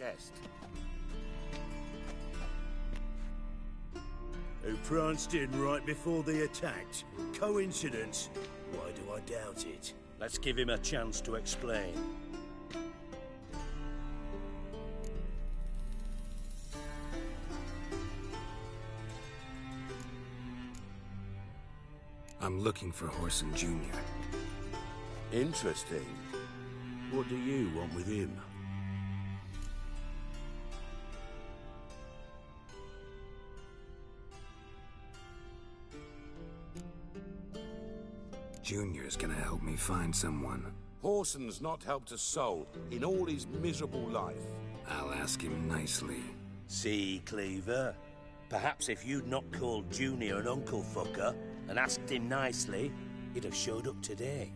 guest. Who pranced in right before they attacked. Coincidence? Why do I doubt it? Let's give him a chance to explain. I'm looking for Whoreson Jr. Interesting. What do you want with him? Junior's gonna help me find someone. Whoreson's not helped a soul in all his miserable life. I'll ask him nicely. See, Cleaver? Perhaps if you'd not called Junior an uncle fucker and asked him nicely, he'd have showed up today.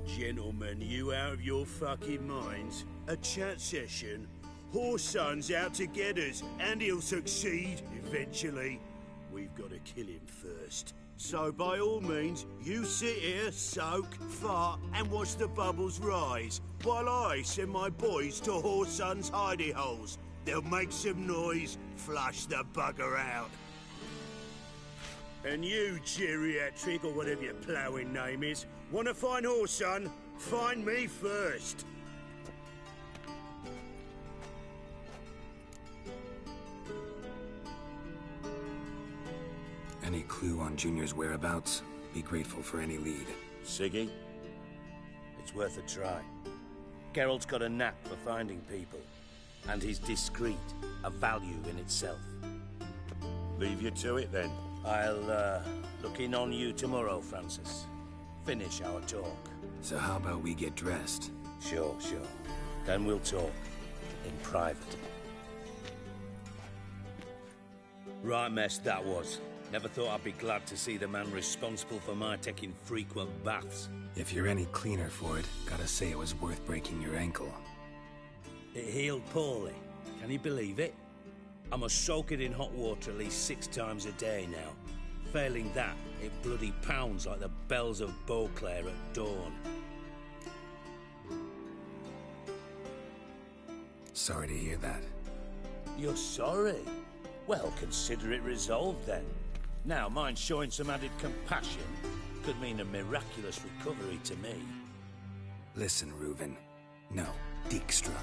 Gentlemen, you out of your fucking minds? A chat session? Whoreson's out to get us, and he'll succeed eventually. We've got to kill him first. So by all means, you sit here, soak, fart, and watch the bubbles rise, while I send my boys to Whoreson's hidey holes. They'll make some noise, flush the bugger out. And you, geriatric, or whatever your ploughing name is, want to find Whoreson? Find me first. Any clue on Junior's whereabouts? Be grateful for any lead. Siggy? It's worth a try. Geralt's got a knack for finding people, and he's discreet, a value in itself. Leave you to it, then. I'll, look in on you tomorrow, Francis. Finish our talk. So how about we get dressed? Sure. Then we'll talk. In private. Right mess that was. Never thought I'd be glad to see the man responsible for my taking frequent baths. If you're any cleaner for it, gotta say it was worth breaking your ankle. It healed poorly. Can you believe it? I must soak it in hot water at least 6 times a day now. Failing that, it bloody pounds like the bells of Beauclair at dawn. Sorry to hear that. You're sorry? Well, consider it resolved then. Now, mind showing some added compassion could mean a miraculous recovery to me. Listen, Reuven. No, Dijkstra.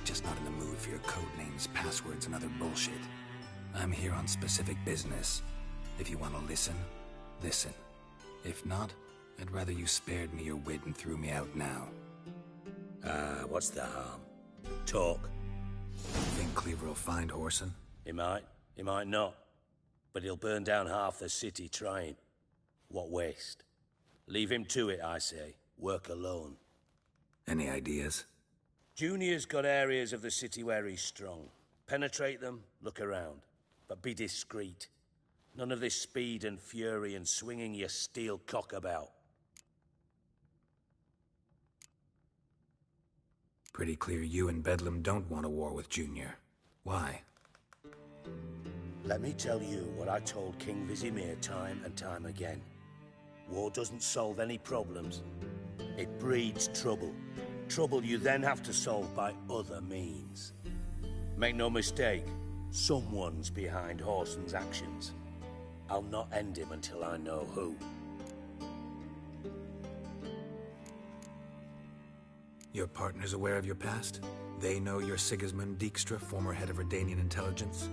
Just not in the mood for your code names, passwords, and other bullshit. I'm here on specific business. If you want to listen, listen. If not, I'd rather you spared me your wit and threw me out now. What's the harm? Talk. Think Cleaver will find Whoreson? He might not. But he'll burn down half the city trying. What waste? Leave him to it, I say. Work alone. Any ideas? Junior's got areas of the city where he's strong. Penetrate them, look around. But be discreet. None of this speed and fury and swinging your steel cock about. Pretty clear you and Bedlam don't want a war with Junior. Why? Let me tell you what I told King Vizimir time and time again. War doesn't solve any problems. It breeds trouble. Trouble you then have to solve by other means. Make no mistake, someone's behind Whoreson's actions. I'll not end him until I know who. Your partner's aware of your past? They know you're Sigismund Dijkstra, former head of Redanian intelligence?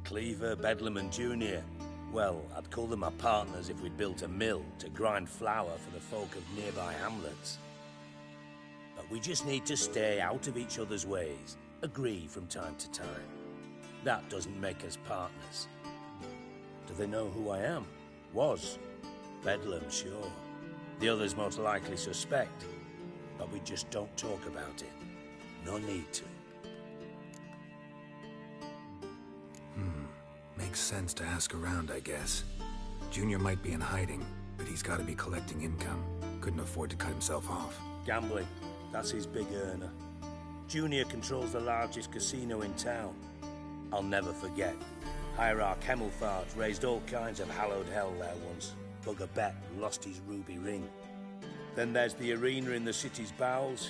Cleaver, Bedlam and Junior. Well, I'd call them my partners if we'd built a mill to grind flour for the folk of nearby hamlets. But we just need to stay out of each other's ways, agree from time to time. That doesn't make us partners. Do they know who I am? Was. Bedlam, sure. The others most likely suspect. But we just don't talk about it. No need to. Makes sense to ask around, I guess. Junior might be in hiding, but he's got to be collecting income. Couldn't afford to cut himself off. Gambling. That's his big earner. Junior controls the largest casino in town. I'll never forget. Hierarch Hemelfart raised all kinds of hallowed hell there once. Bugger Bet lost his ruby ring. Then there's the arena in the city's bowels.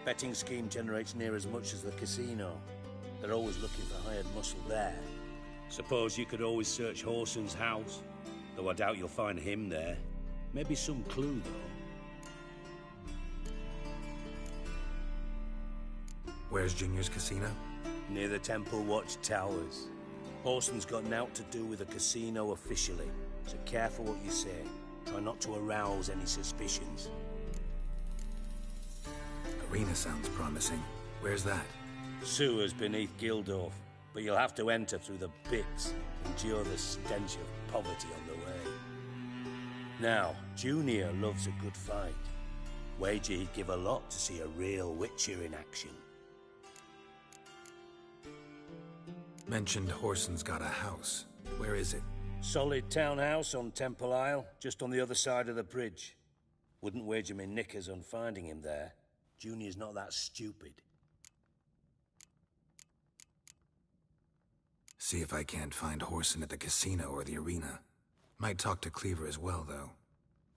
Betting scheme generates near as much as the casino. They're always looking for hired muscle there. Suppose you could always search Horson's house, though I doubt you'll find him there. Maybe some clue, though. Where's Junior's casino? Near the Temple Watch Towers. Horson's got naught to do with the casino officially, so careful what you say. Try not to arouse any suspicions. Arena sounds promising. Where's that? Sewers beneath Gildorf, but you'll have to enter through the pits, endure the stench of poverty on the way. Now, Junior loves a good fight. Wager he'd give a lot to see a real Witcher in action. Mentioned Horson's got a house. Where is it? Solid townhouse on Temple Isle, just on the other side of the bridge. Wouldn't wager me knickers on finding him there. Junior's not that stupid. See if I can't find Horson at the casino or the arena. Might talk to Cleaver as well, though.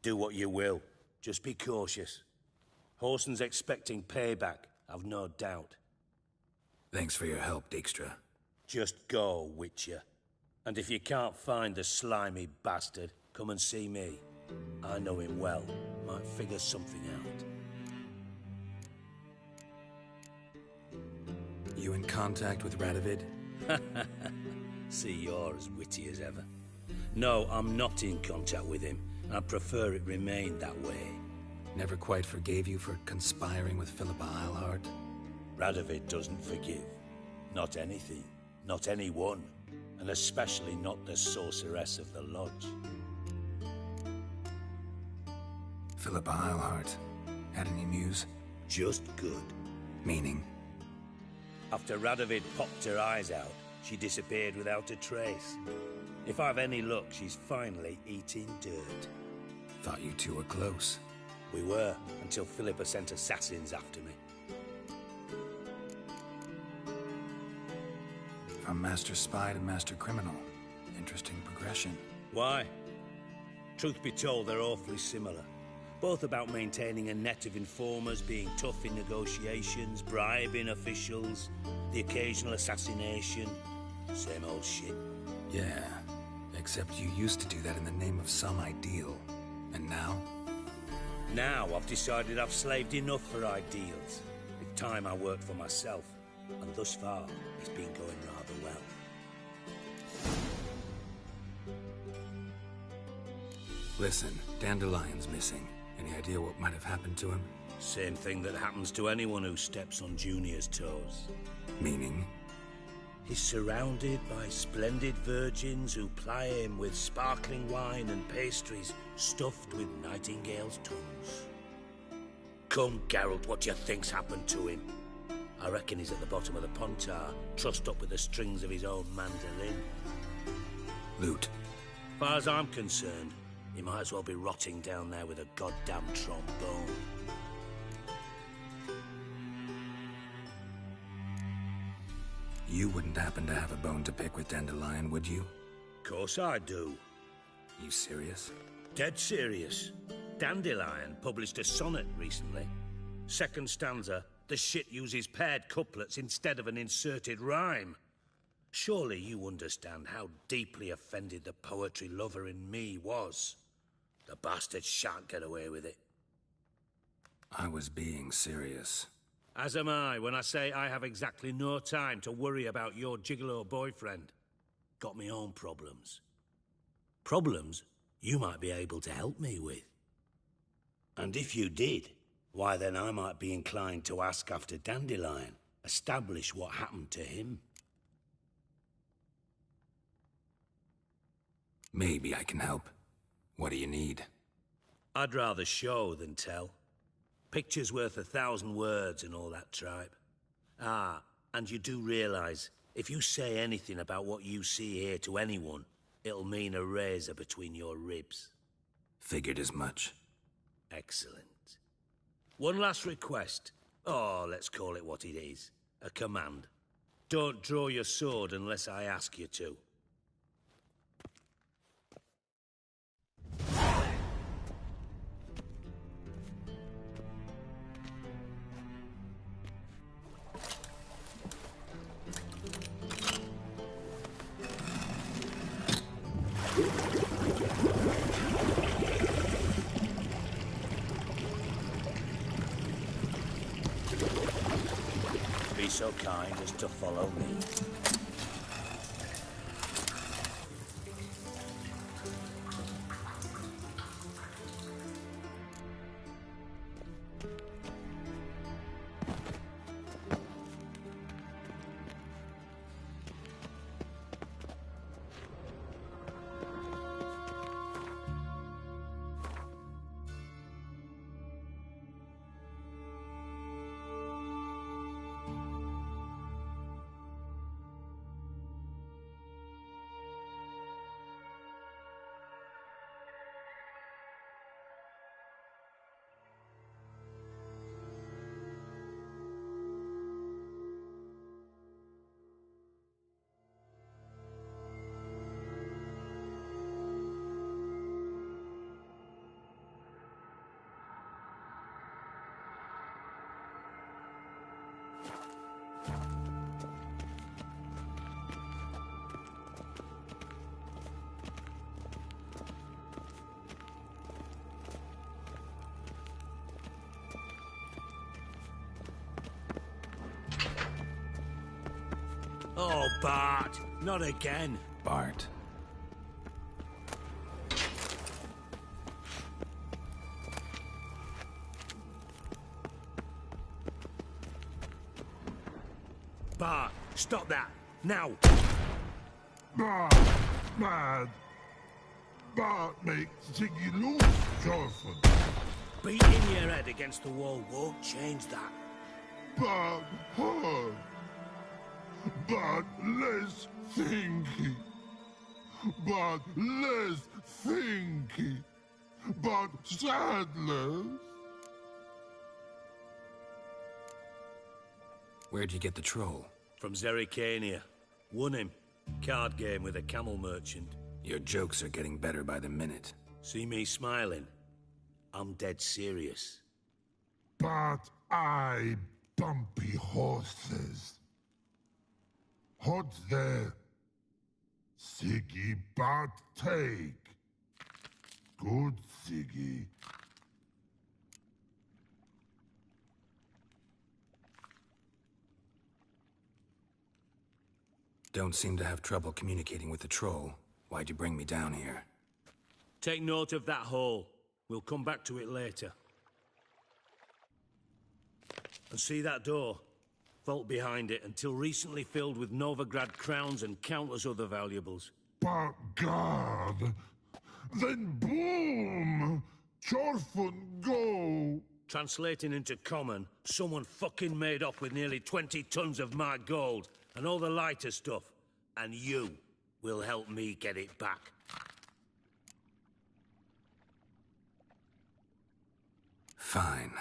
Do what you will. Just be cautious. Horson's expecting payback, I've no doubt. Thanks for your help, Dijkstra. Just go, Witcher. And if you can't find the slimy bastard, come and see me. I know him well. Might figure something out. You in contact with Radovid? See, you're as witty as ever. No, I'm not in contact with him. I prefer it remained that way. Never quite forgave you for conspiring with Philippa Eilhart? Radovid doesn't forgive. Not anything. Not anyone. And especially not the sorceress of the Lodge. Philippa Eilhart. Had any news? Just good. Meaning? After Radovid popped her eyes out, she disappeared without a trace. If I've any luck, she's finally eating dirt. Thought you two were close. We were, until Philippa sent assassins after me. From Master Spy to Master Criminal. Interesting progression. Why? Truth be told, they're awfully similar. Both about maintaining a net of informers, being tough in negotiations, bribing officials, the occasional assassination. Same old shit. Yeah, except you used to do that in the name of some ideal. And now? Now I've decided I've slaved enough for ideals. It's time I worked for myself. And thus far, it's been going rather well. Listen, Dandelion's missing. Any idea what might have happened to him? Same thing that happens to anyone who steps on Junior's toes. Meaning? He's surrounded by splendid virgins who ply him with sparkling wine and pastries stuffed with nightingales' tongues. Come, Geralt, what do you think's happened to him? I reckon he's at the bottom of the Pontar, trussed up with the strings of his own mandolin. Loot. Far as I'm concerned, he might as well be rotting down there with a goddamn trombone. You wouldn't happen to have a bone to pick with Dandelion, would you? Course I do. You serious? Dead serious. Dandelion published a sonnet recently. Second stanza, the shit uses paired couplets instead of an inserted rhyme. Surely you understand how deeply offended the poetry lover in me was. The bastard shan't get away with it. I was being serious. As am I when I say I have exactly no time to worry about your gigolo boyfriend. Got me own problems. Problems you might be able to help me with. And if you did, why then I might be inclined to ask after Dandelion, establish what happened to him. Maybe I can help. What do you need? I'd rather show than tell. Picture's worth 1,000 words and all that tripe. Ah, and you do realize, if you say anything about what you see here to anyone, it'll mean a razor between your ribs. Figured as much. Excellent. One last request. Oh, let's call it what it is. A command. Don't draw your sword unless I ask you to. so kind as to follow me. Oh, Bart, not again. Bart. Bart, stop that, now. Bart, mad. Bart makes Ziggy lose, Jorfin. Beating your head against the wall won't change that. Bart hard. But less thinky. But less thinky. But sadless. Where'd you get the troll? From Zerrikania. Won him. Card game with a camel merchant. Your jokes are getting better by the minute. See me smiling? I'm dead serious. But I bumpy horses. What's there? Siggy but take. Good Siggy. Don't seem to have trouble communicating with the troll. Why'd you bring me down here? Take note of that hole. We'll come back to it later. And see that door? Vault behind it, until recently filled with Novigrad crowns and countless other valuables. But God, then boom! Chorfun go! Translating into common, someone fucking made off with nearly 20 tons of my gold, and all the lighter stuff. And you will help me get it back. Fine.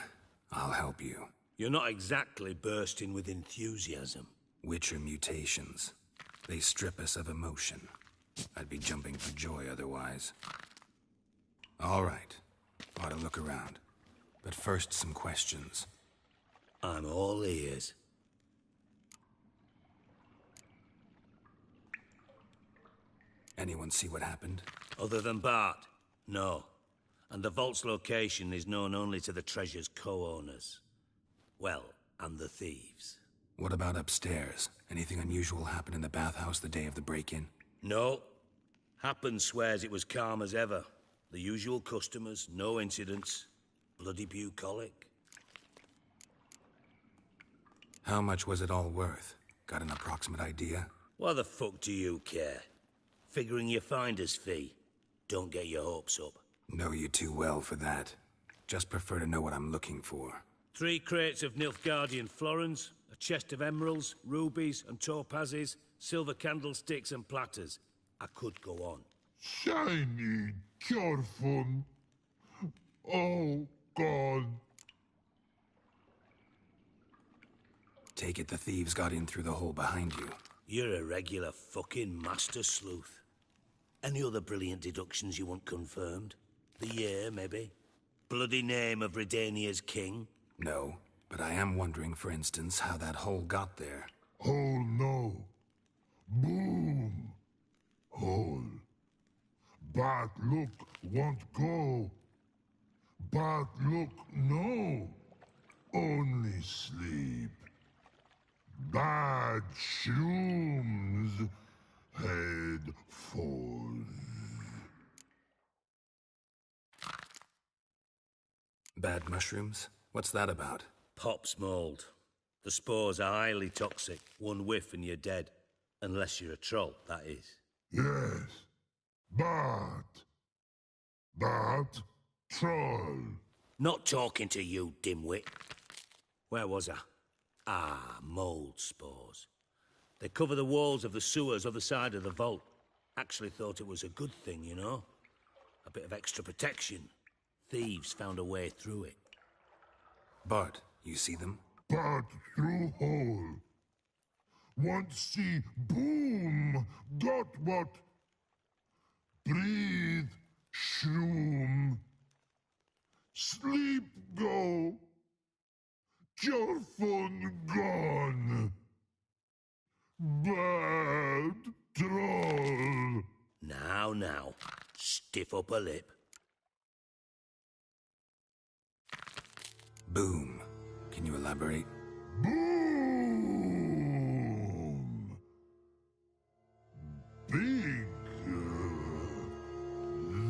I'll help you. You're not exactly bursting with enthusiasm. Witcher mutations. They strip us of emotion. I'd be jumping for joy otherwise. All right. Ought to look around. But first, some questions. I'm all ears. Anyone see what happened? Other than Bart? No. And the vault's location is known only to the treasure's co-owners. Well, and the thieves. What about upstairs? Anything unusual happen in the bathhouse the day of the break-in? No. Happen swears it was calm as ever. The usual customers, no incidents. Bloody bucolic. How much was it all worth? Got an approximate idea? Why the fuck do you care? Figuring your finder's fee. Don't get your hopes up. Know you too well for that. Just prefer to know what I'm looking for. 3 crates of Nilfgaardian florins, a chest of emeralds, rubies and topazes, silver candlesticks and platters. I could go on. Shiny Chorfun. Oh, God. Take it the thieves got in through the hole behind you. You're a regular fucking master sleuth. Any other brilliant deductions you want confirmed? The year, maybe? Bloody name of Redania's king? No, but I am wondering, for instance, how that hole got there. Hole no. Boom. Hole. But look won't go. But look no. Only sleep. bad shrooms head for. Bad mushrooms? What's that about? Pop's mold. The spores are highly toxic. One whiff and you're dead. Unless you're a troll, that is. Yes, but troll. Not talking to you, dimwit. Where was I? Ah, mold spores. They cover the walls of the sewers other side of the vault. Actually thought it was a good thing, you know? A bit of extra protection. Thieves found a way through it. Bart, you see them? But through hole. Want see boom, got what? Breathe, shroom. Sleep go. Your phone gone. Bad troll. Now, stiff upper lip. Boom. Can you elaborate? Boom. Big.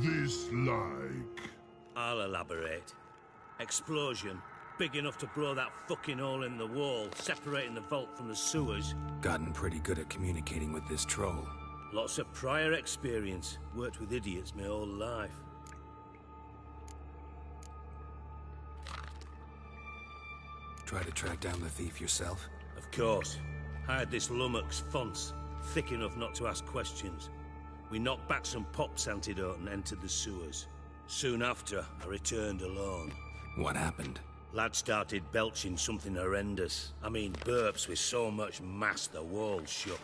This like. I'll elaborate. Explosion. Big enough to blow that fucking hole in the wall, separating the vault from the sewers. Gotten pretty good at communicating with this troll. Lots of prior experience. Worked with idiots my whole life. Try to track down the thief yourself? Of course. Hired this lummox, Fonce, thick enough not to ask questions. We knocked back some Pop's antidote and entered the sewers. Soon after, I returned alone. What happened? Lad started belching something horrendous. I mean, burps with so much mass the walls shook.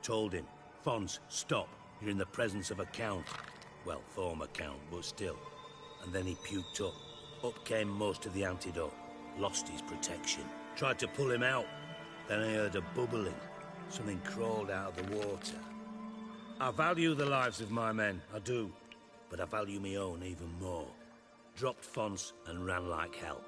Told him, Fonz, stop. You're in the presence of a count. Well, former count, but still. And then he puked up. Up came most of the antidote. Lost his protection. Tried to pull him out. Then I heard a bubbling. Something crawled out of the water. I value the lives of my men, I do. But I value my own even more. Dropped Fonz and ran like hell.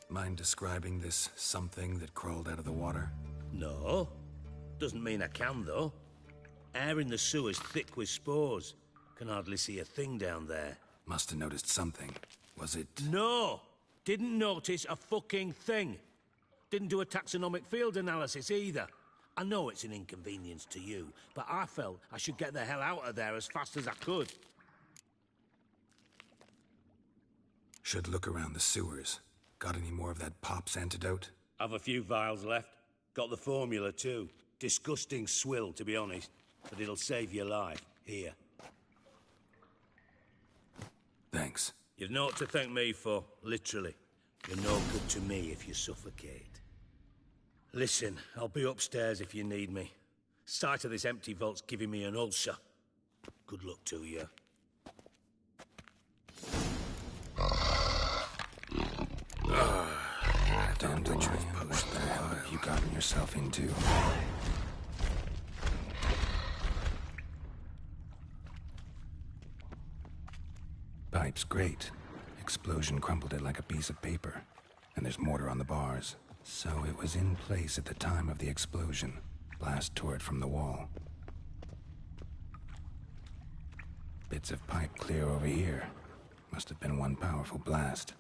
Mind describing this something that crawled out of the water? No. Doesn't mean I can, though. Air in the sewer's thick with spores. Can hardly see a thing down there. Must have noticed something. Was it... No! Didn't notice a fucking thing. Didn't do a taxonomic field analysis either. I know it's an inconvenience to you, but I felt I should get the hell out of there as fast as I could. Should look around the sewers. Got any more of that Pop's antidote? I've a few vials left. Got the formula too. Disgusting swill, to be honest. But it'll save your life. Here. Thanks. You've naught to thank me for, literally. You're no good to me if you suffocate. Listen, I'll be upstairs if you need me. Sight of this empty vault's giving me an ulcer. Good luck to you. Don't try and push the hell you gotten yourself into. Pipe's great. Explosion crumpled it like a piece of paper. And there's mortar on the bars. So it was in place at the time of the explosion. Blast tore it from the wall. Bits of pipe clear over here. Must have been one powerful blast.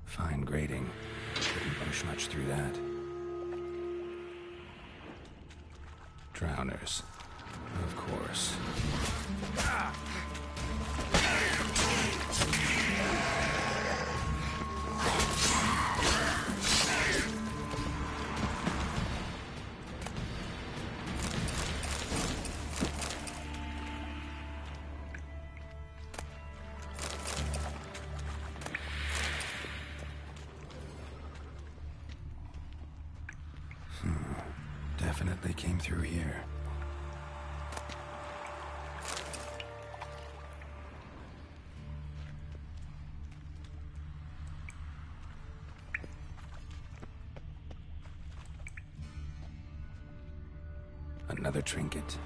Fine grating. Couldn't push much through that. Drowners. Of course. Definitely came through here. Another trinket.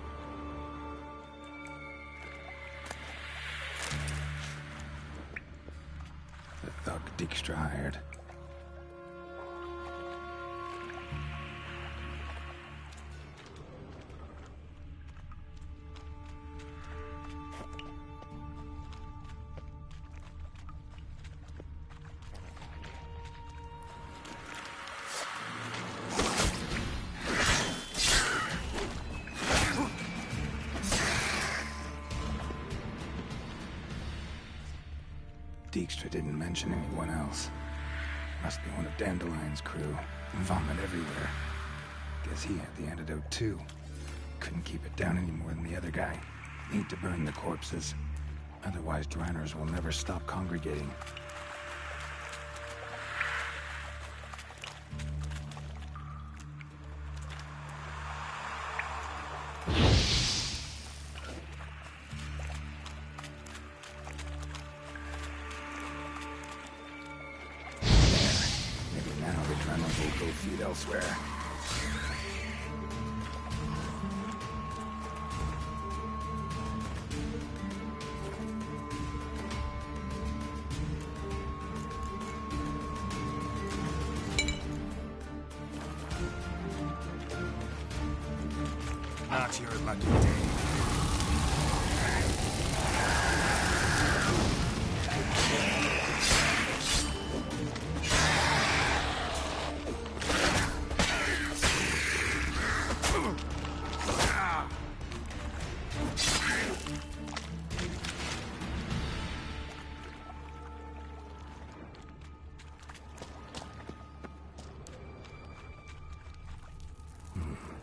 The thug Dijkstra hired. Dijkstra didn't mention anyone else. Must be one of Dandelion's crew. Vomit everywhere. Guess he had the antidote too. Couldn't keep it down any more than the other guy. Need to burn the corpses. Otherwise, Draenors will never stop congregating. Elsewhere. Not your lucky day.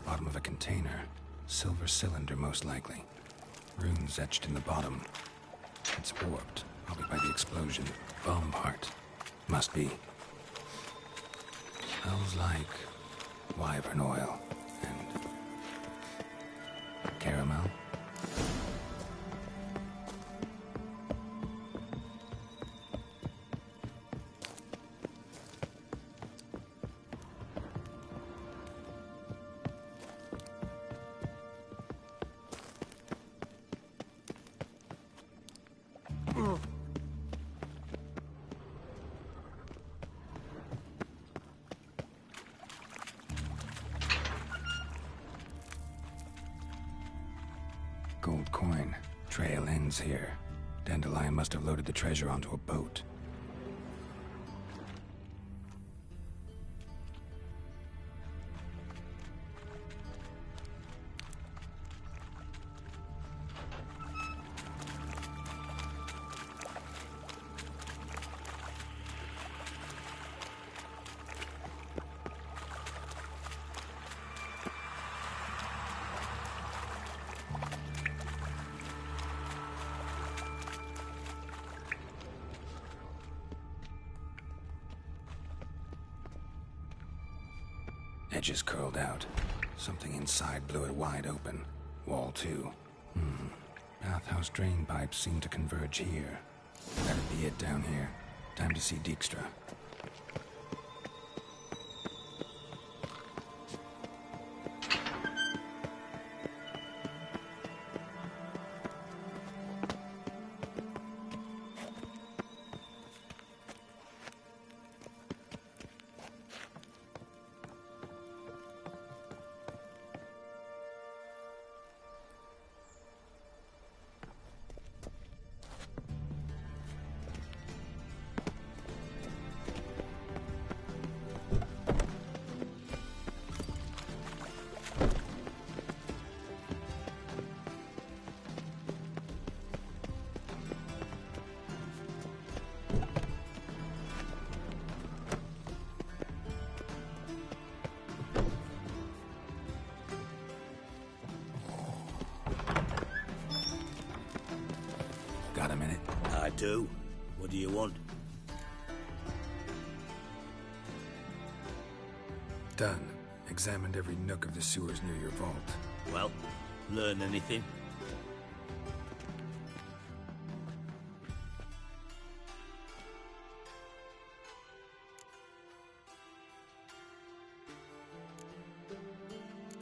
Bottom of a container. Silver cylinder, most likely. Runes etched in the bottom. It's warped, probably by the explosion. Bomb part. Must be. Smells like wyvern oil and caramel. Gold coin. Trail ends here. Dandelion must have loaded the treasure onto a boat. Edges curled out. Something inside blew it wide open. Wall too. Bathhouse drain pipes seem to converge here. That'd be it down here. Time to see Dijkstra. Got a minute? I do. What do you want? Done. Examined every nook of the sewers near your vault. Well, learn anything?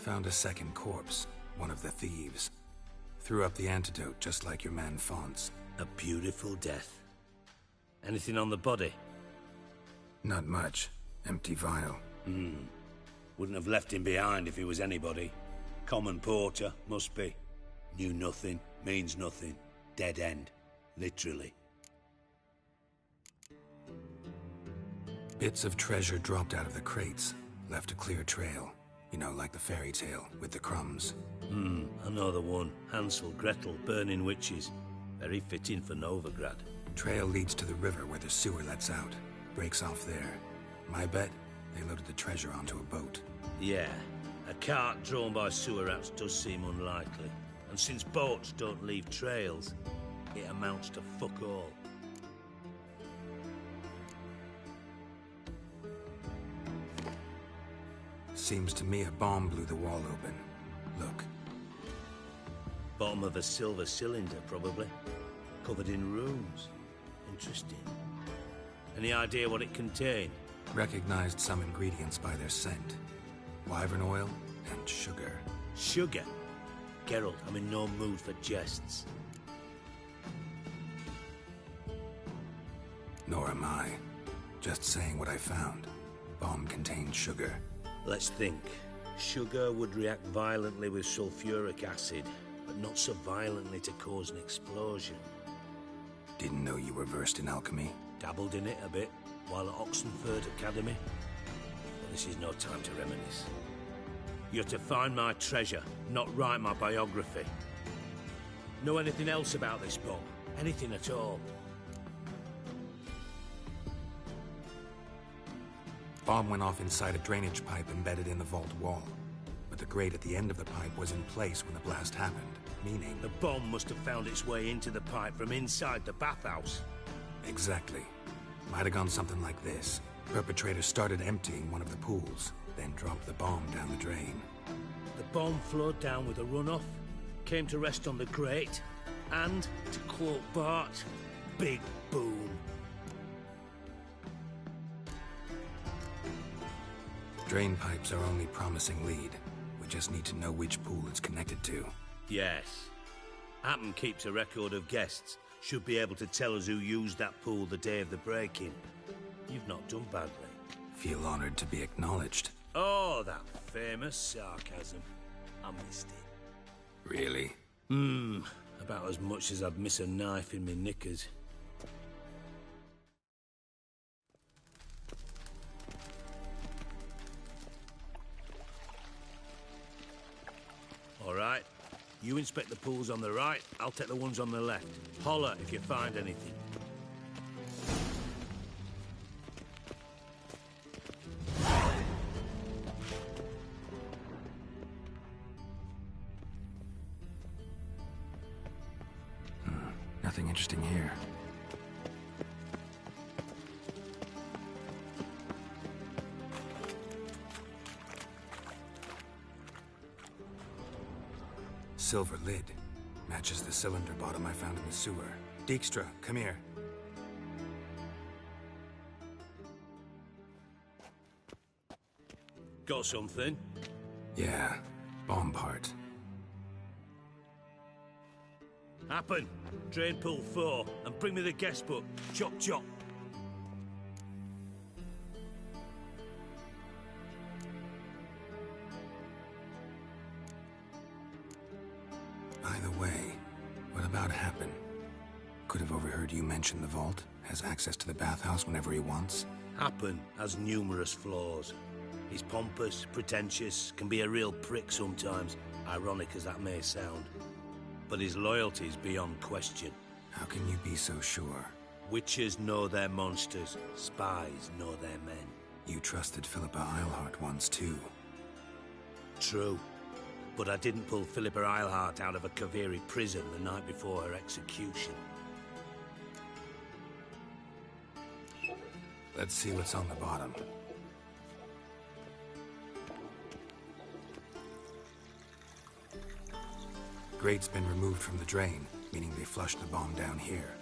Found a second corpse, one of the thieves. Threw up the antidote just like your man Fonts. A beautiful death. Anything on the body? Not much. Empty vial. Wouldn't have left him behind if he was anybody. Common porter, must be. Knew nothing, means nothing. Dead end. Literally. Bits of treasure dropped out of the crates. Left a clear trail. You know, like the fairy tale, with the crumbs. I know the one. Hansel, Gretel, burning witches. Very fitting for Novigrad. Trail leads to the river where the sewer lets out. Breaks off there. My bet, they loaded the treasure onto a boat. Yeah. A cart drawn by sewer rats does seem unlikely. And since boats don't leave trails, it amounts to fuck all. Seems to me a bomb blew the wall open. Look. Bottom of a silver cylinder, probably. Covered in runes. Interesting. Any idea what it contained? Recognized some ingredients by their scent. Wyvern oil and sugar. Sugar? Geralt, I'm in no mood for jests. Nor am I. Just saying what I found. Bomb contained sugar. Let's think. Sugar would react violently with sulfuric acid, but not so violently to cause an explosion. Didn't know you were versed in alchemy. Dabbled in it a bit, while at Oxenford Academy. But this is no time to reminisce. You're to find my treasure, not write my biography. Know anything else about this bomb? Anything at all? Bomb went off inside a drainage pipe embedded in the vault wall. But the grate at the end of the pipe was in place when the blast happened, meaning... The bomb must have found its way into the pipe from inside the bathhouse. Exactly. Might have gone something like this. Perpetrator started emptying one of the pools, then dropped the bomb down the drain. The bomb flowed down with a runoff, came to rest on the grate, and, to quote Bart, big boom. Drain pipes are only promising lead. We just need to know which pool it's connected to. Yes. Happen keeps a record of guests. Should be able to tell us who used that pool the day of the break-in. You've not done badly. Feel honored to be acknowledged. Oh, that famous sarcasm. I missed it. Really? About as much as I'd miss a knife in my knickers. All right. You inspect the pools on the right, I'll take the ones on the left. Holler if you find anything. Nothing interesting here. Silver lid. Matches the cylinder bottom I found in the sewer. Dijkstra, come here. Got something? Yeah, bomb part. Happen. Drain pool 4, and bring me the guest book. Chop chop. By the way, what about Happen? Could have overheard you mention the vault. Has access to the bathhouse whenever he wants. Happen has numerous flaws. He's pompous, pretentious, can be a real prick sometimes, ironic as that may sound. But his loyalty's beyond question. How can you be so sure? Witches know their monsters, spies know their men. You trusted Philippa Eilhart once too. True. But I didn't pull Philippa Eilhart out of a Kaviri prison the night before her execution. Let's see what's on the bottom. Grate's been removed from the drain, meaning they flushed the bomb down here.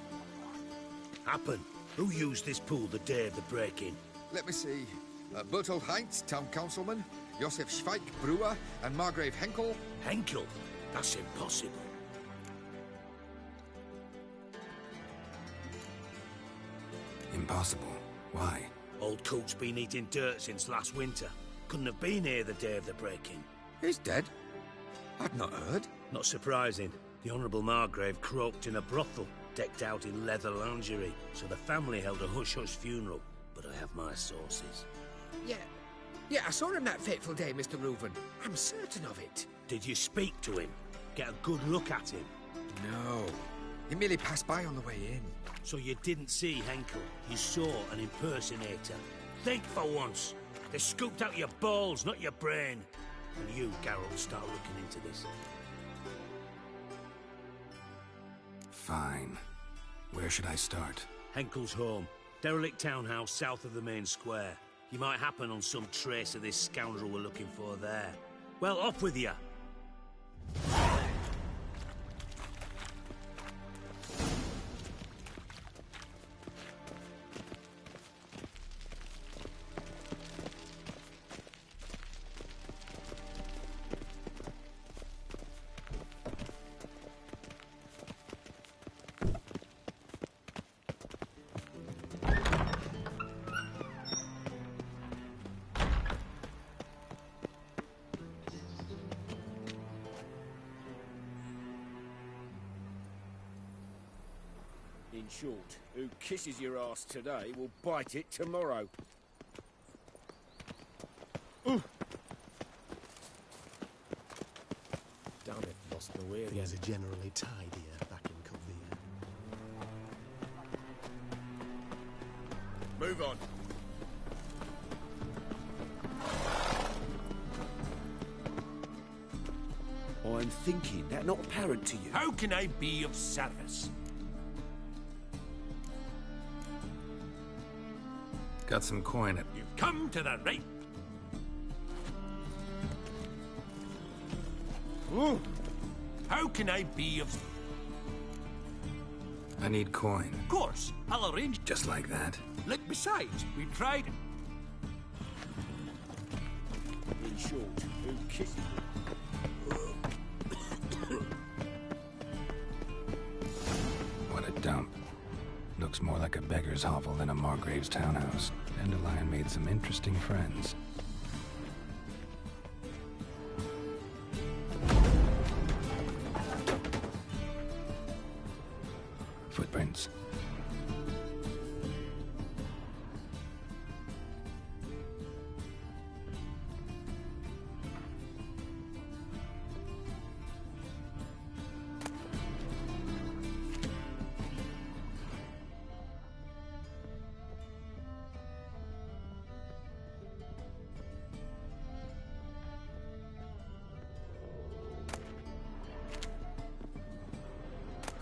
Happen. Who used this pool the day of the break-in? Let me see. Bertold Heinz, town councilman. Josef Schweik, brewer, and Margrave Henkel. Henkel? That's impossible. Impossible. Why? Old Coot's been eating dirt since last winter. Couldn't have been here the day of the break-in. He's dead? I'd not heard. Not surprising. The Honourable Margrave croaked in a brothel, decked out in leather lingerie, so the family held a hush-hush funeral. But I have my sources. Yeah, I saw him that fateful day, Mr. Reuven. I'm certain of it. Did you speak to him? Get a good look at him? No. He merely passed by on the way in. So you didn't see Henkel? You saw an impersonator? Think for once. They scooped out your balls, not your brain. And you, Geralt, start looking into this. Fine. Where should I start? Henkel's home. Derelict townhouse south of the main square. You might happen on some trace of this scoundrel we're looking for there. Well, off with you! In short, who kisses your ass today will bite it tomorrow. Damn it, lost my way. Things are generally tidier back in Calvia. Move on. I'm thinking that not apparent to you. How can I be of service? Got some coin at... You've come to the right. Ooh. How can I be of... I need coin. Of course, I'll arrange... Just like that? Look, besides, we tried... In short, who kisses... What a dump. Looks more like a beggar's hovel than a Margrave's townhouse. Dandelion made some interesting friends. Footprints.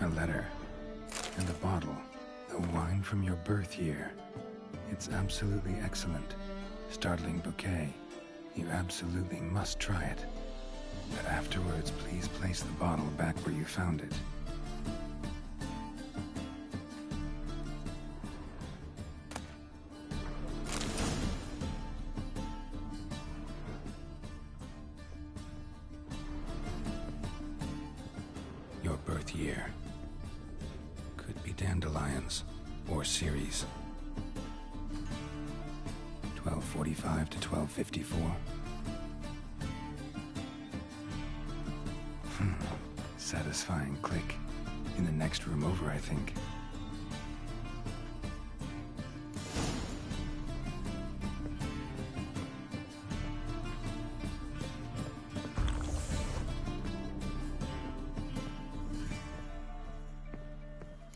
A letter. And a bottle. The wine from your birth year. It's absolutely excellent. Startling bouquet. You absolutely must try it. But afterwards, please place the bottle back where you found it. Your birth year. Could be dandelions, or Ceres. 1245 to 1254. Satisfying click. In the next room over, I think.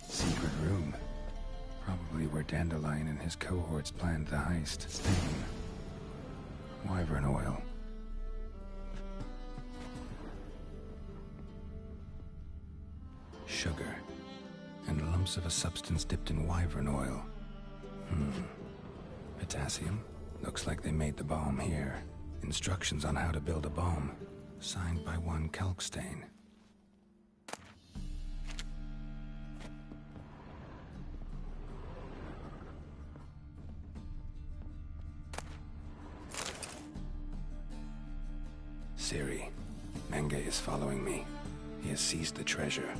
Secret room. Probably where Dandelion and his cohorts planned the heist. Stain. Wyvern oil. Sugar. And lumps of a substance dipped in wyvern oil. Potassium. Looks like they made the bomb here. Instructions on how to build a bomb. Signed by one Kalkstein. Menge is following me. He has seized the treasure.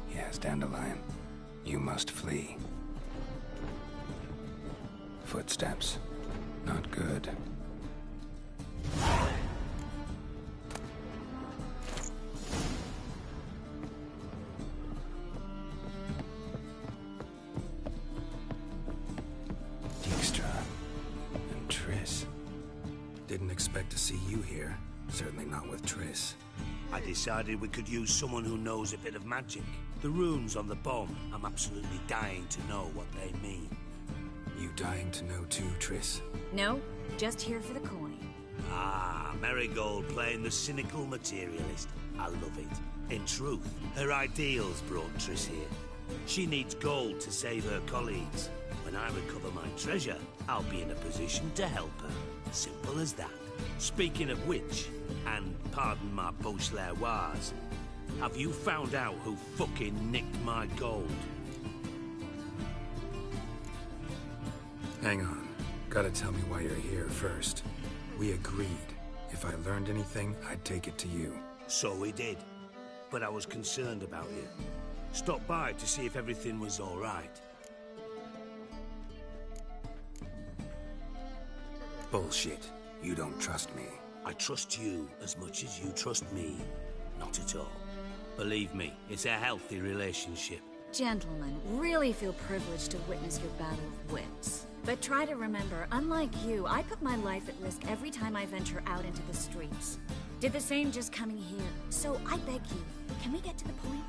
He has Dandelion. You must flee. Footsteps. Not good. Dijkstra. And Triss. Didn't expect to see you here. Certainly not with Triss. I decided we could use someone who knows a bit of magic. The runes on the bomb, I'm absolutely dying to know what they mean. You dying to know too, Triss? No, just here for the coin. Ah, Marigold playing the cynical materialist. I love it. In truth, her ideals brought Triss here. She needs gold to save her colleagues. When I recover my treasure, I'll be in a position to help her. Simple as that. Speaking of which, and pardon my Beauclervoise, have you found out who fucking nicked my gold? Hang on. Gotta tell me why you're here first. We agreed. If I learned anything, I'd take it to you. So we did. But I was concerned about you. Stopped by to see if everything was all right. Bullshit. You don't trust me. I trust you as much as you trust me. Not at all. Believe me, it's a healthy relationship. Gentlemen, really feel privileged to witness your battle of wits. But try to remember, unlike you, I put my life at risk every time I venture out into the streets. Did the same just coming here. So I beg you, can we get to the point?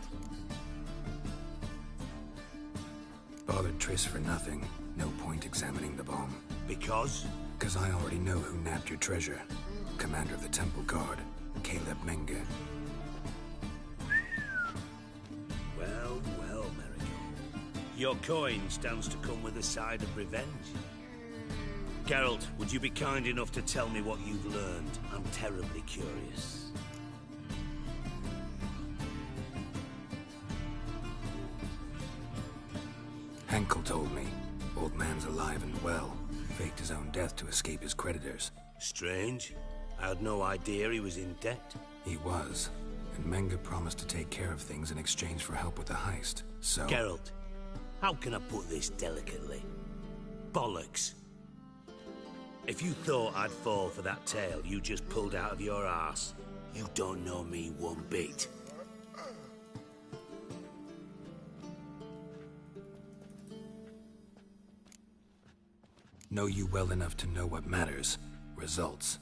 Bothered Triss for nothing. No point examining the bomb. Because? Because I already know who nabbed your treasure. Commander of the Temple Guard, Caleb Menge. Well, well, Marigold. Your coin stands to come with a side of revenge. Geralt, would you be kind enough to tell me what you've learned? I'm terribly curious. Henkel told me. Old man's alive and well. Faked his own death to escape his creditors. Strange. I had no idea he was in debt. He was. And Menge promised to take care of things in exchange for help with the heist. So... Geralt, how can I put this delicately? Bollocks. If you thought I'd fall for that tale you just pulled out of your arse, you don't know me one bit. Know you well enough to know what matters. Results.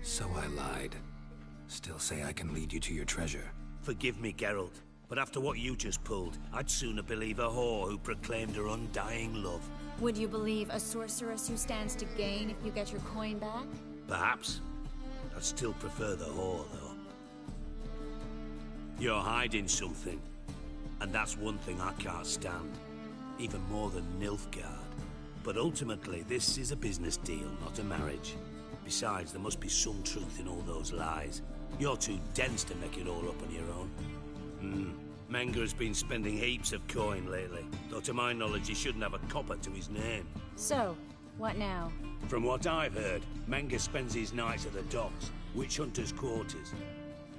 So I lied. Still say I can lead you to your treasure. Forgive me, Geralt, but after what you just pulled, I'd sooner believe a whore who proclaimed her undying love. Would you believe a sorceress who stands to gain if you get your coin back? Perhaps. I'd still prefer the whore, though. You're hiding something, and that's one thing I can't stand. Even more than Nilfgaard. But ultimately, this is a business deal, not a marriage. Besides, there must be some truth in all those lies. You're too dense to make it all up on your own. Menge has been spending heaps of coin lately, though to my knowledge he shouldn't have a copper to his name. So, what now? From what I've heard, Menge spends his nights at the docks, witch hunters' quarters.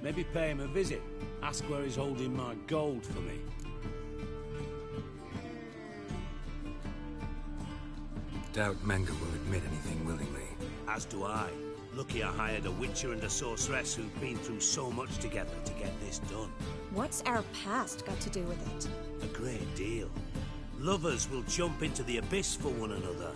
Maybe pay him a visit. Ask where he's holding my gold for me. Doubt Menge will admit anything willingly. As do I. Lucky I hired a witcher and a sorceress who've been through so much together to get this done. What's our past got to do with it? A great deal. Lovers will jump into the abyss for one another.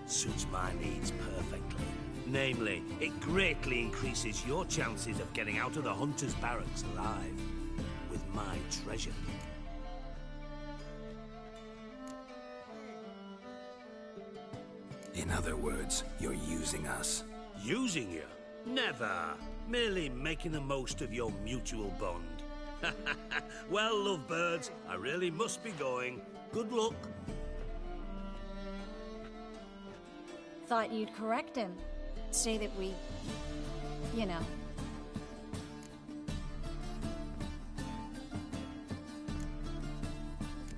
Suits my needs perfectly. Namely, it greatly increases your chances of getting out of the hunter's barracks alive. With my treasure. In other words, you're using us. Using you? Never. Merely making the most of your mutual bond. Well, lovebirds, I really must be going. Good luck. Thought you'd correct him. Say that we... you know.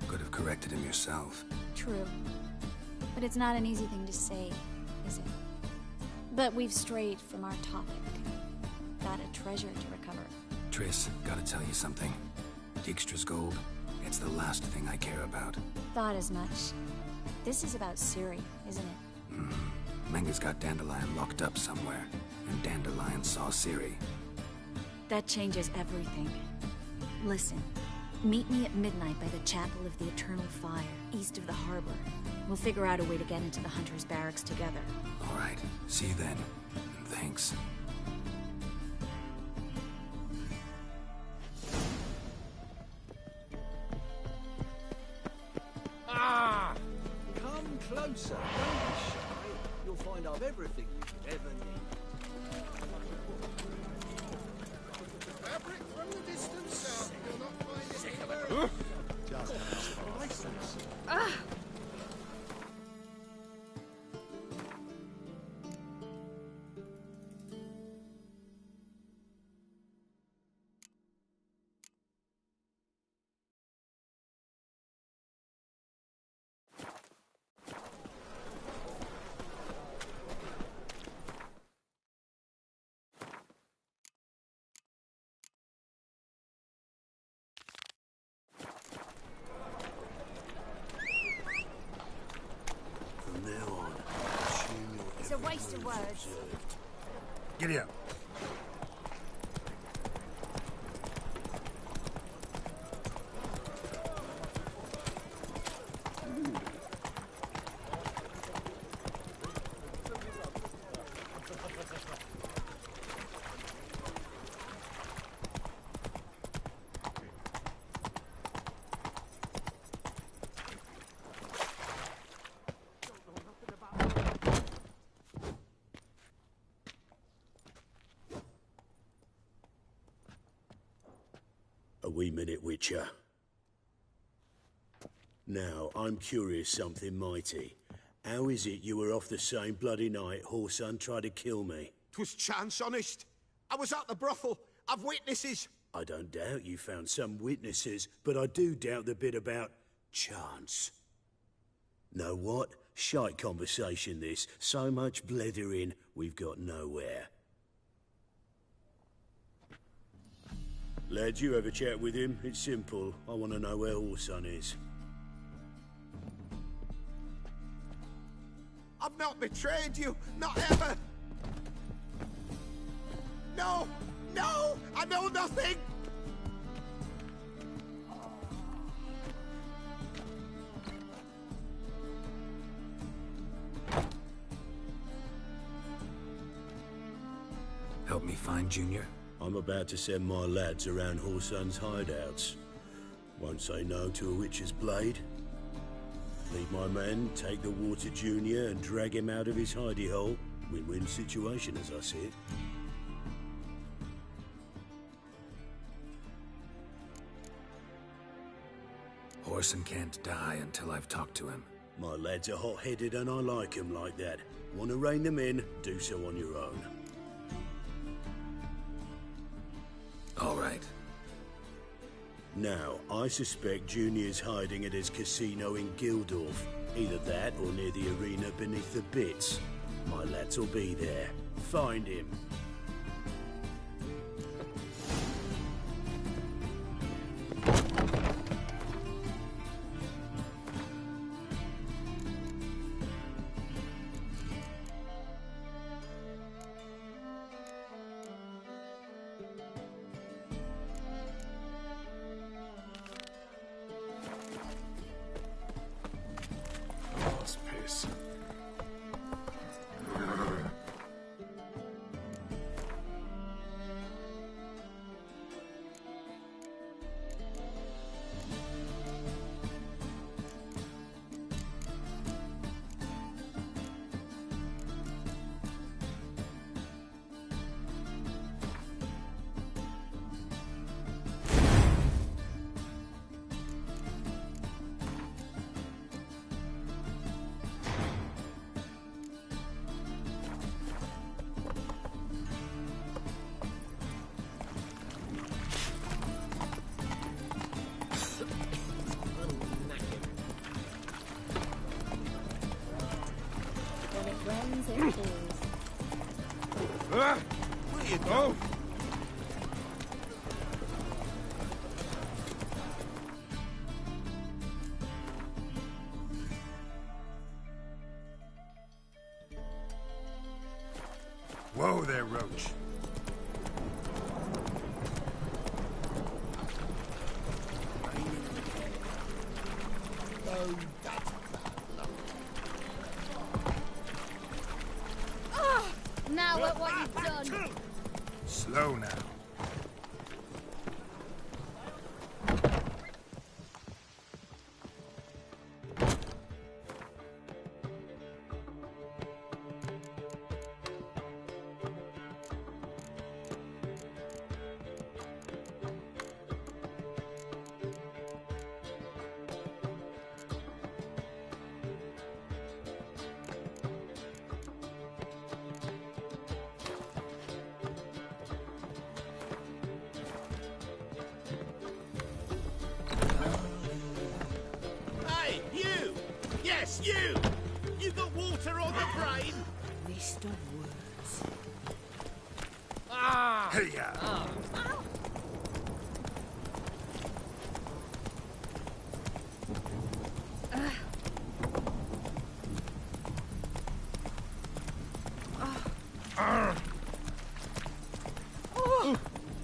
Could have corrected him yourself. True. But it's not an easy thing to say, is it? But we've strayed from our topic. Got a treasure to recover. Triss, gotta tell you something. Dijkstra's gold, it's the last thing I care about. Thought as much. This is about Ciri, isn't it? Menga's got Dandelion locked up somewhere, and Dandelion saw Ciri. That changes everything. Listen, meet me at midnight by the Chapel of the Eternal Fire, east of the harbor. We'll figure out a way to get into the Hunter's barracks together. All right, see you then. And thanks. Come closer, don't be shy. You'll find I've everything you could ever need. Fabric from the distant south, you'll not find it anywhere else. From now on, assume your It's a every waste of move's words. observed. Giddy up. A wee minute, Witcher. Now, I'm curious something mighty. How is it you were off the same bloody night Whoreson tried to kill me? 'Twas chance, honest. I was at the brothel. I've witnesses. I don't doubt you found some witnesses, but I do doubt the bit about chance. Know what? Shite conversation this. So much blethering, we've got nowhere. Lads, you have a chat with him. It's simple. I want to know where Whoreson is. I've not betrayed you. Not ever. No! No! I know nothing! Help me find Junior? I'm about to send my lads around Whoreson's hideouts. Won't say no to a witch's blade. Lead my men, take the Water Junior and drag him out of his hidey hole. Win-win situation as I see it. Whoreson can't die until I've talked to him. My lads are hot-headed and I like 'em like that. Want to rein them in, do so on your own. All right. Now, I suspect Junior's hiding at his casino in Gildorf. Either that or near the arena beneath the Bits. My lads will be there. Find him. Piss. Where you go? Whoa there, Roach. Now look what you've done. Slow now. Hey, you! Yes, you! You got water on the brain? Mr. Woods. Ah! Hey, ya!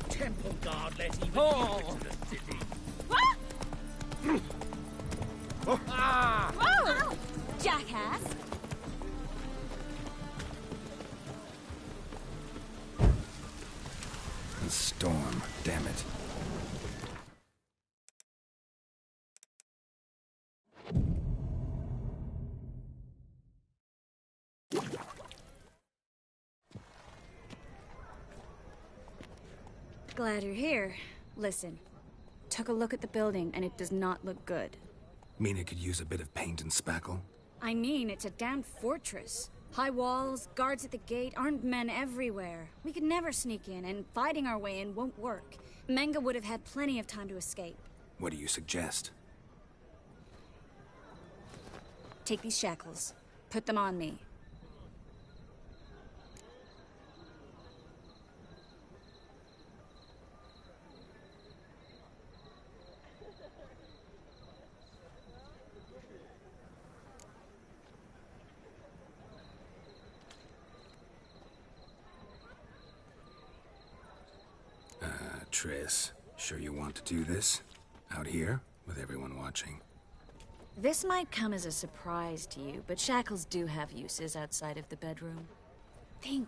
Temple guard let even Oh. you into the city. Ah! Whoa! Jackass! The storm, damn it. Glad you're here. Listen, took a look at the building and it does not look good. Mean it could use a bit of paint and spackle? I mean, it's a damn fortress. High walls, guards at the gate, armed men everywhere. We could never sneak in, and fighting our way in won't work. Menga would have had plenty of time to escape. What do you suggest? Take these shackles. Put them on me. Triss, sure you want to do this? Out here, with everyone watching? This might come as a surprise to you, but shackles do have uses outside of the bedroom. Think.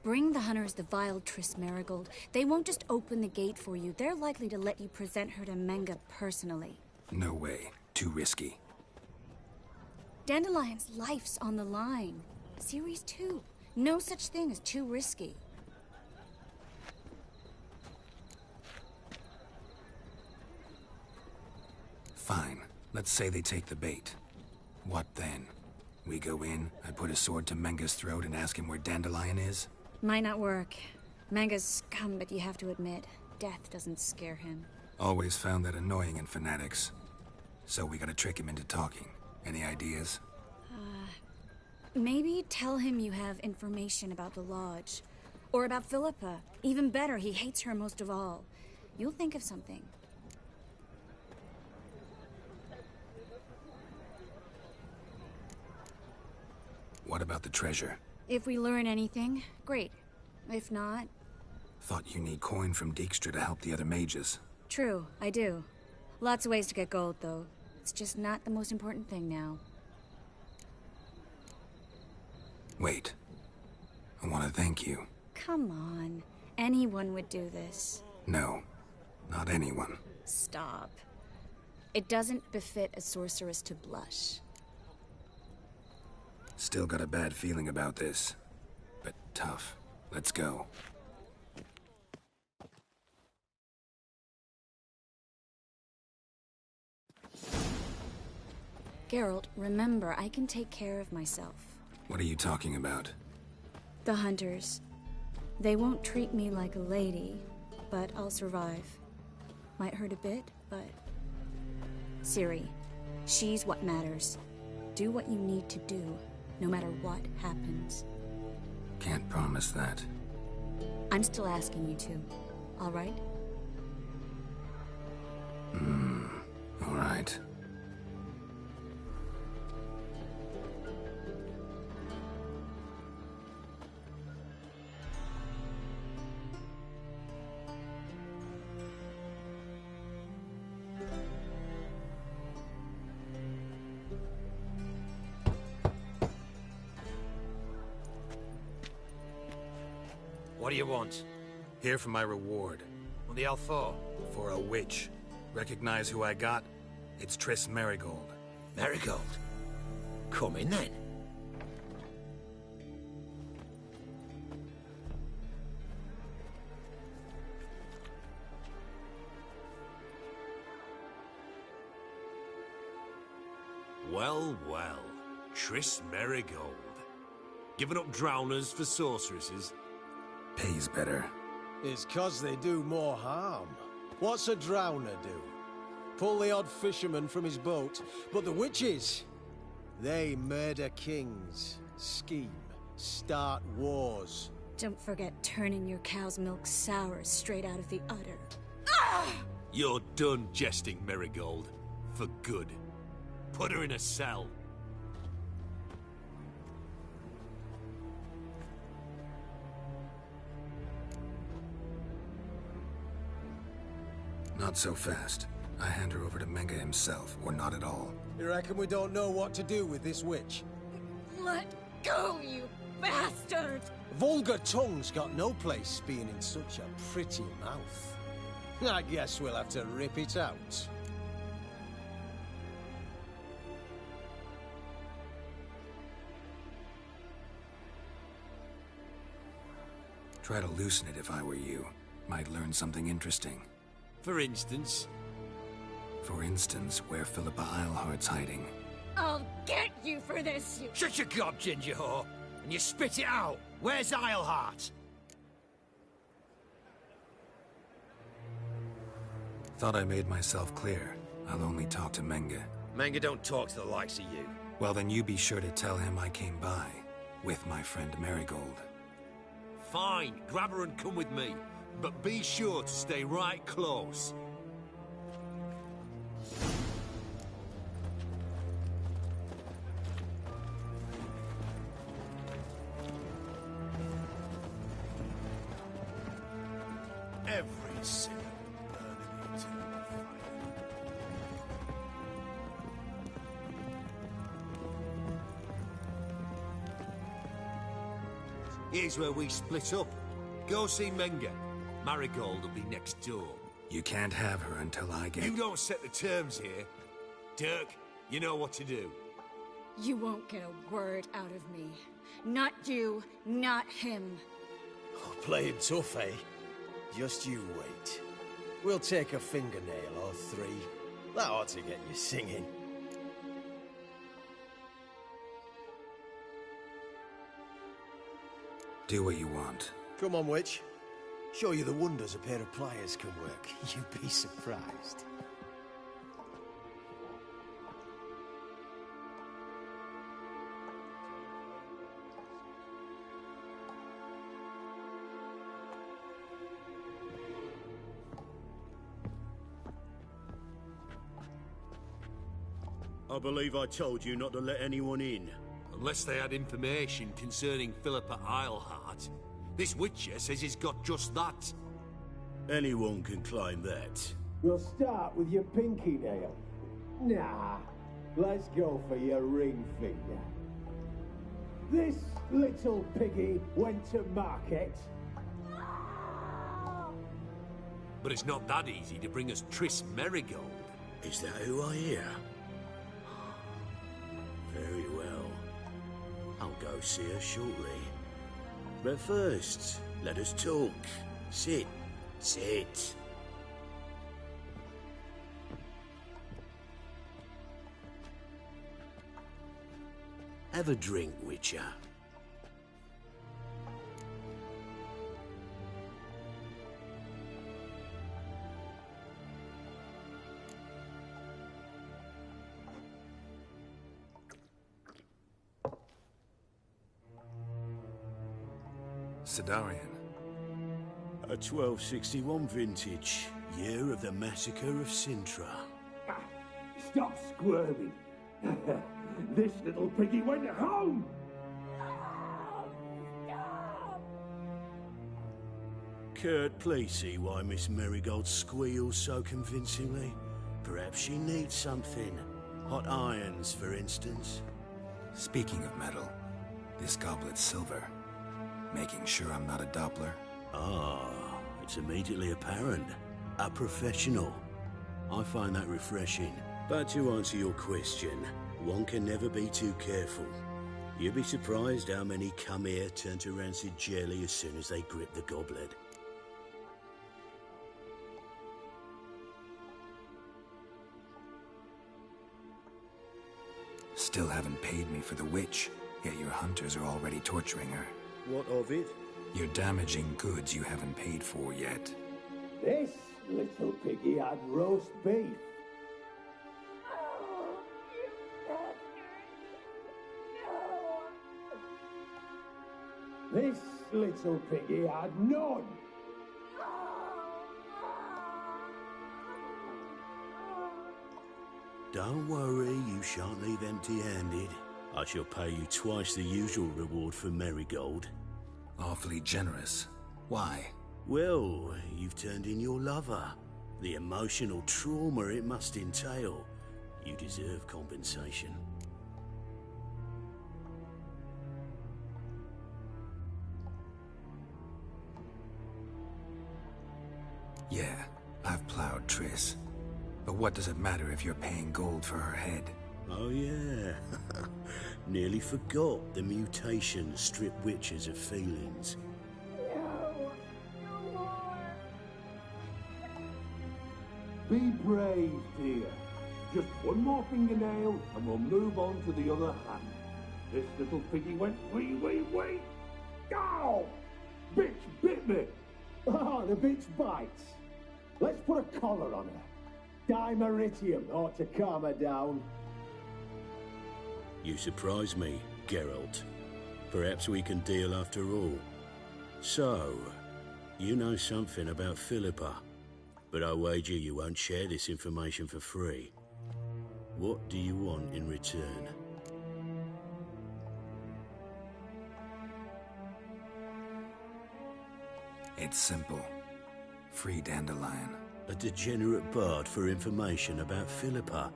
Bring the hunters the vile Triss Marigold. They won't just open the gate for you. They're likely to let you present her to Menga personally. No way. Too risky. Dandelion's life's on the line. Series 2. No such thing as too risky. Fine. Let's say they take the bait. What then? We go in, I put a sword to Menga's throat and ask him where Dandelion is? Might not work. Menga's scum, but you have to admit, death doesn't scare him. Always found that annoying in fanatics. So we gotta trick him into talking. Any ideas? Maybe tell him you have information about the Lodge. Or about Philippa. Even better, he hates her most of all. You'll think of something. What about the treasure? If we learn anything, great. If not... Thought you need coin from Dijkstra to help the other mages. True, I do. Lots of ways to get gold, though. It's just not the most important thing now. Wait. I want to thank you. Come on. Anyone would do this. No. Not anyone. Stop. It doesn't befit a sorceress to blush. Still got a bad feeling about this. But tough. Let's go. Geralt, remember, I can take care of myself. What are you talking about? The hunters. They won't treat me like a lady, but I'll survive. Might hurt a bit, but... Ciri, she's what matters. Do what you need to do, no matter what happens. Can't promise that. I'm still asking you to, all right? All right. What do you want? Here for my reward. What the hell for? For a witch. Recognize who I got? It's Triss Merigold. Merigold? Come in then. Well, well. Triss Merigold. Giving up drowners for sorceresses? Pays better. It's 'cause they do more harm. What's a drowner do? Pull the odd fisherman from his boat. But the witches, they murder kings, scheme, start wars. Don't forget turning your cow's milk sour straight out of the udder. You're done jesting, Merigold. For good. Put her in a cell. Not so fast. I hand her over to Menge himself, or not at all. You reckon we don't know what to do with this witch? Let go, you bastard! Vulgar tongue's got no place being in such a pretty mouth. I guess we'll have to rip it out. Try to loosen it if I were you. Might learn something interesting. For instance? For instance, where Philippa Eilhart's hiding. I'll get you for this, you... Shut your gob, ginger whore, and you spit it out. Where's Eilhart? Thought I made myself clear. I'll only talk to Menge. Menge don't talk to the likes of you. Well, then you be sure to tell him I came by. With my friend Merigold. Fine, grab her and come with me. But be sure to stay right close. Every sinner burning eternal fire. Here's where we split up. Go see Menge. Marigold will be next door. You can't have her until I get... You don't set the terms here. Dirk, you know what to do. You won't get a word out of me. Not you, not him. Oh, playing tough, eh? Just you wait. We'll take a fingernail or three. That ought to get you singing. Do what you want. Come on, witch. Show you the wonders a pair of pliers can work. You'd be surprised. I believe I told you not to let anyone in. Unless they had information concerning Philippa Eilhart. This Witcher says he's got just that. Anyone can claim that. We'll start with your pinky nail. Nah, let's go for your ring finger. This little piggy went to market. But it's not that easy to bring us Triss Merigold. Is that who I hear? Very well. I'll go see her shortly. But first, let us talk. Sit. Sit. Have a drink, Witcher. Sidarian. A 1261 vintage, year of the massacre of Sintra. Stop squirming. This little piggy went home. Kurt, please see why Miss Merigold squeals so convincingly. Perhaps she needs something. Hot irons, for instance. Speaking of metal, this goblet's silver. Making sure I'm not a Doppler. Ah, it's immediately apparent. A professional. I find that refreshing. But to answer your question, one can never be too careful. You'd be surprised how many come here turn to rancid jelly as soon as they grip the goblet. Still haven't paid me for the witch, yet your hunters are already torturing her. What of it? You're damaging goods you haven't paid for yet. This little piggy had roast beef. This little piggy had none. Don't worry, you shan't leave empty-handed. I shall pay you twice the usual reward for Marigold. Awfully generous. Why? Well, you've turned in your lover. The emotional trauma it must entail. You deserve compensation. Yeah, I've plowed Triss. But what does it matter if you're paying gold for her head? Oh yeah. Nearly forgot the mutations strip witches of feelings. Be brave, dear. Just one more fingernail and we'll move on to the other hand. This little piggy went wee. Ow! Bitch bit me! Ah, the bitch bites. Let's put a collar on her. Dimeritium ought to calm her down. You surprise me, Geralt. Perhaps we can deal after all. So, you know something about Philippa, but I wager you won't share this information for free. What do you want in return? It's simple. Free Dandelion. A degenerate bard for information about Philippa.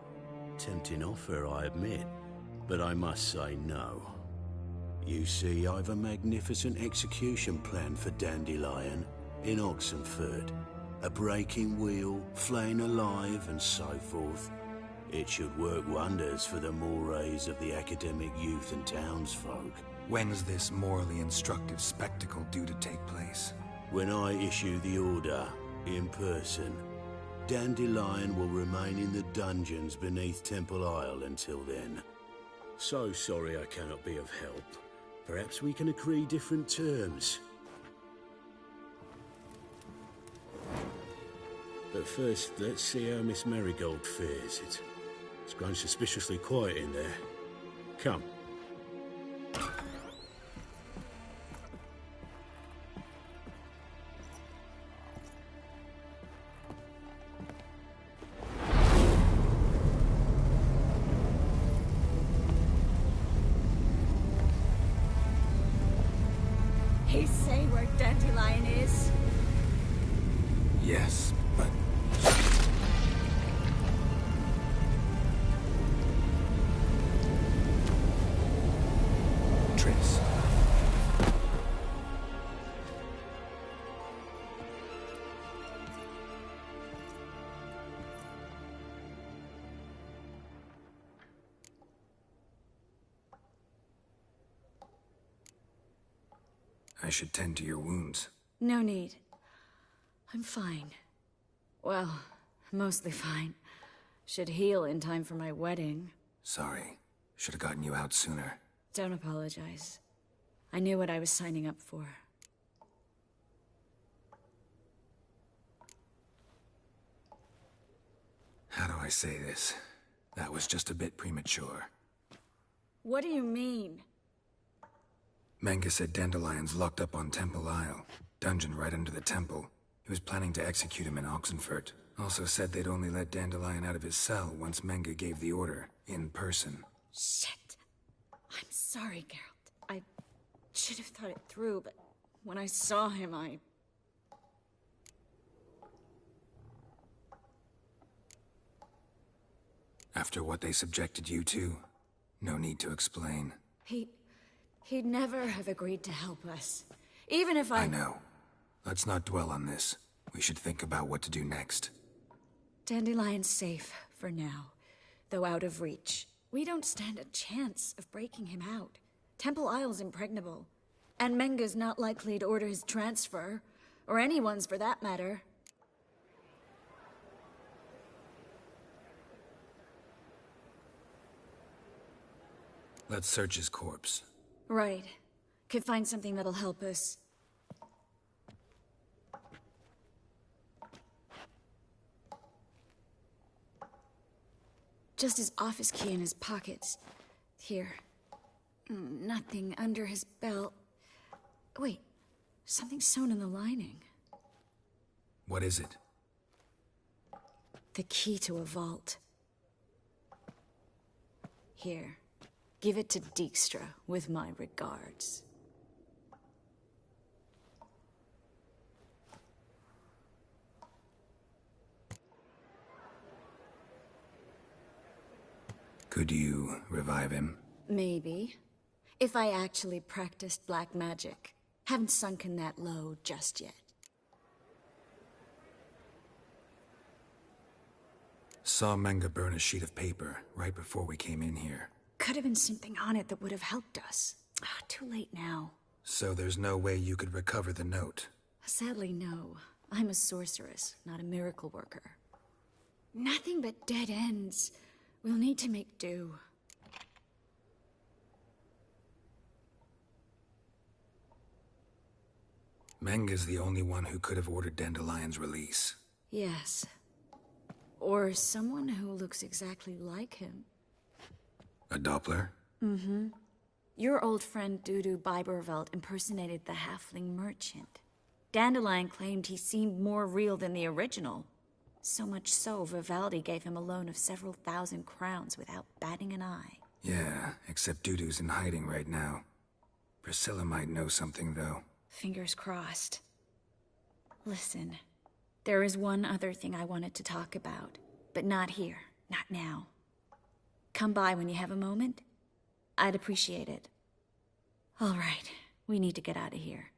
Tempting offer, I admit, but I must say no. You see, I've a magnificent execution plan for Dandelion in Oxenfurt. A breaking wheel, flaying alive, and so forth. It should work wonders for the mores of the academic youth and townsfolk. When's this morally instructive spectacle due to take place? When I issue the order, in person, Dandelion will remain in the dungeons beneath Temple Isle until then. So sorry I cannot be of help. Perhaps we can agree different terms. But first, let's see how Miss Marigold fares. It's grown suspiciously quiet in there. Come. He say where Dandelion is? Yes, but... Triss. I should tend to your wounds. No need. I'm fine. Well, mostly fine. Should heal in time for my wedding. Sorry. Should have gotten you out sooner. Don't apologize. I knew what I was signing up for. How do I say this? That was just a bit premature. What do you mean? Menge said Dandelion's locked up on Temple Isle. Dungeon right under the temple. He was planning to execute him in Oxenfurt. Also said they'd only let Dandelion out of his cell once Menge gave the order, in person. Shit. I'm sorry, Geralt. I should have thought it through, but when I saw him, After what they subjected you to, no need to explain. He'd never have agreed to help us. Even if I know. Let's not dwell on this. We should think about what to do next. Dandelion's safe, for now. Though out of reach. We don't stand a chance of breaking him out. Temple Isle's impregnable. And Menga's not likely to order his transfer. Or anyone's, for that matter. Let's search his corpse. Right. Could find something that'll help us. Just his office key in his pockets. Here. Nothing under his belt. Wait. Something sewn in the lining. What is it? The key to a vault. Here. Give it to Dijkstra, with my regards. Could you revive him? Maybe. If I actually practiced black magic. Haven't sunken that low just yet. Saw Menga burn a sheet of paper right before we came in here. Could have been something on it that would have helped us. Too late now. So there's no way you could recover the note? Sadly, no. I'm a sorceress, not a miracle worker. Nothing but dead ends. We'll need to make do. Menga's the only one who could have ordered Dandelion's release. Yes. Or someone who looks exactly like him. A Doppler? Mm-hmm. Your old friend Dudu Biberveld impersonated the halfling merchant. Dandelion claimed he seemed more real than the original. So much so, Vivaldi gave him a loan of several thousand crowns without batting an eye. Yeah, except Dudu's in hiding right now. Priscilla might know something, though. Fingers crossed. Listen, there is one other thing I wanted to talk about, but not here, not now. Come by when you have a moment. I'd appreciate it. All right, we need to get out of here.